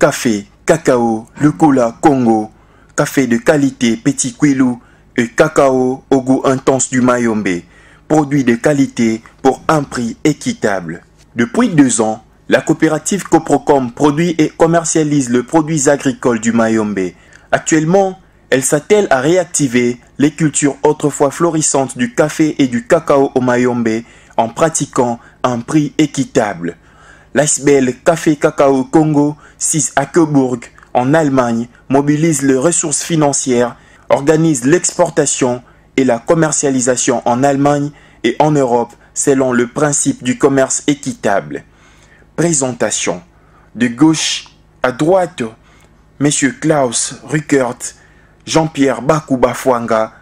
café, cacao, le cola Congo, café de qualité Petit Quilou et cacao au goût intense du Mayombe, produits de qualité pour un prix équitable. Depuis 2 ans, la coopérative Coprocom produit et commercialise les produits agricoles du Mayombe. Actuellement, elle s'attelle à réactiver les cultures autrefois florissantes du café et du cacao au Mayombe en pratiquant un prix équitable. L'Icebel Café Cacao Congo, 6 à Coburg, en Allemagne, mobilise les ressources financières, organise l'exportation et la commercialisation en Allemagne et en Europe selon le principe du commerce équitable. Présentation. De gauche à droite, M. Klaus Ruckert, Jean-Pierre Bakou-Bafouanga,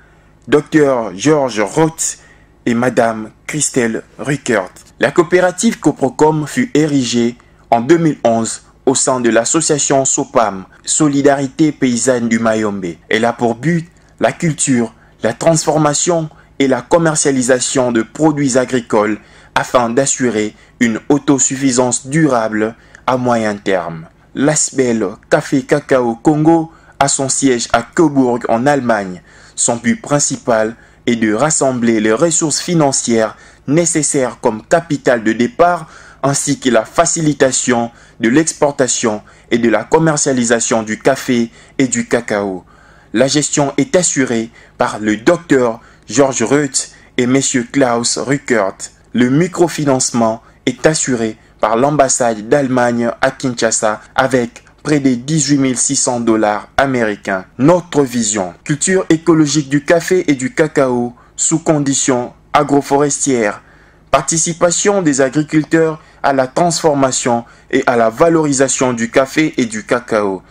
Dr Georges Roth et Mme Christelle Ruckert. La coopérative Coprocom fut érigée en 2011 au sein de l'association SOPAM, Solidarité Paysanne du Mayombe. Elle a pour but la culture, la transformation et la commercialisation de produits agricoles afin d'assurer une autosuffisance durable à moyen terme. L'Icebel Café Cacao Congo a son siège à Coburg en Allemagne. Son but principal est de rassembler les ressources financières nécessaires comme capital de départ ainsi que la facilitation de l'exportation et de la commercialisation du café et du cacao. La gestion est assurée par le Dr Georges Roth et M. Klaus Ruckert. Le microfinancement est assuré par l'ambassade d'Allemagne à Kinshasa avec près de 18 600 $ américains. Notre vision: culture écologique du café et du cacao sous conditions agroforestières, participation des agriculteurs à la transformation et à la valorisation du café et du cacao.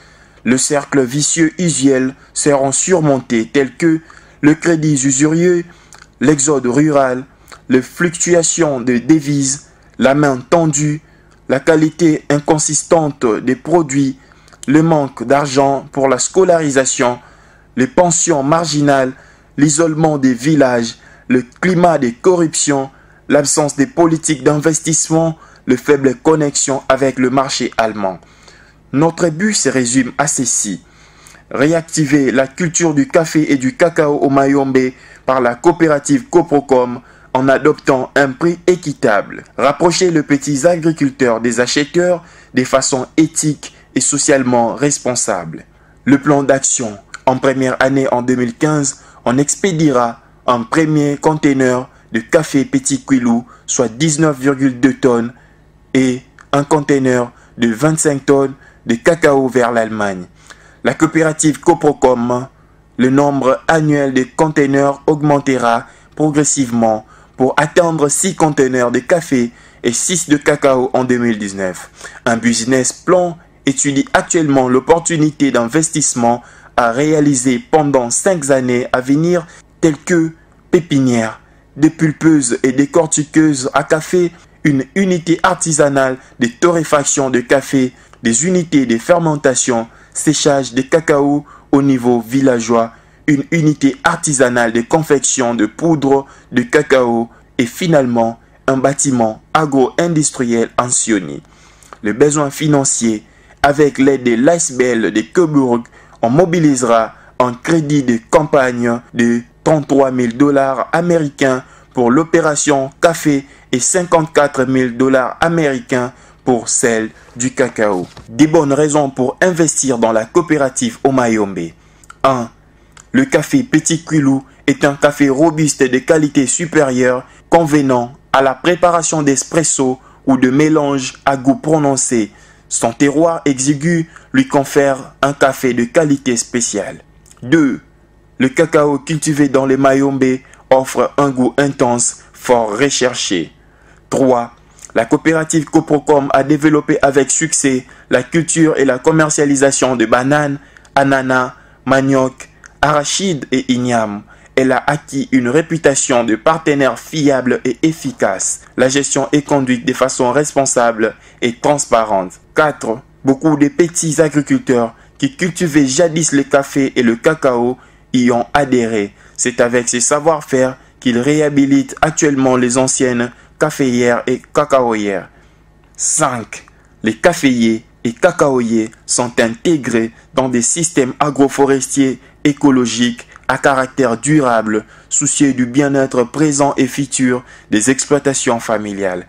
Le cercle vicieux usuel seront surmontés tels que le crédit usurieux, l'exode rural, les fluctuations de devises, la main tendue, la qualité inconsistante des produits, le manque d'argent pour la scolarisation, les pensions marginales, l'isolement des villages, le climat de corruption, l'absence des politiques d'investissement, les faibles connexions avec le marché allemand. Notre but se résume à ceci: réactiver la culture du café et du cacao au Mayombe par la coopérative Coprocom en adoptant un prix équitable, rapprocher les petits agriculteurs des acheteurs de façon éthique et socialement responsable. Le plan d'action: en première année en 2015, on expédiera un premier conteneur de café Petit Quilou, soit 19,2 tonnes, et un conteneur de 25 tonnes de cacao vers l'Allemagne. La coopérative Coprocom, le nombre annuel de conteneurs augmentera progressivement pour atteindre 6 conteneurs de café et 6 de cacao en 2019. Un business plan étudie actuellement l'opportunité d'investissement à réaliser pendant 5 années à venir, telles que pépinières, dépulpeuses et décortiqueuses à café, une unité artisanale de torréfaction de café, des unités de fermentation, séchage de cacao au niveau villageois, une unité artisanale de confection de poudre de cacao et finalement un bâtiment agro-industriel en Sionie. Le besoin financier: avec l'aide de l'Icebel de Coburg, on mobilisera un crédit de campagne de 33 000 $ américains pour l'opération café et 54 000 $ américains pour celle du cacao. Des bonnes raisons pour investir dans la coopérative au Mayombe. 1. Le café Petit Quilou est un café robuste de qualité supérieure convenant à la préparation d'espresso ou de mélange à goût prononcé. Son terroir exigu lui confère un café de qualité spéciale. 2. Le cacao cultivé dans les Mayombe offre un goût intense, fort recherché. 3. La coopérative Coprocom a développé avec succès la culture et la commercialisation de bananes, ananas, manioc, arachides et ignames. Elle a acquis une réputation de partenaire fiable et efficace. La gestion est conduite de façon responsable et transparente. 4. Beaucoup de petits agriculteurs qui cultivaient jadis le café et le cacao y ont adhéré. C'est avec ces savoir-faire qu'ils réhabilitent actuellement les anciennes caféières et cacaoyères. 5. Les caféiers et cacaoyers sont intégrés dans des systèmes agroforestiers écologiques à caractère durable, soucieux du bien-être présent et futur des exploitations familiales.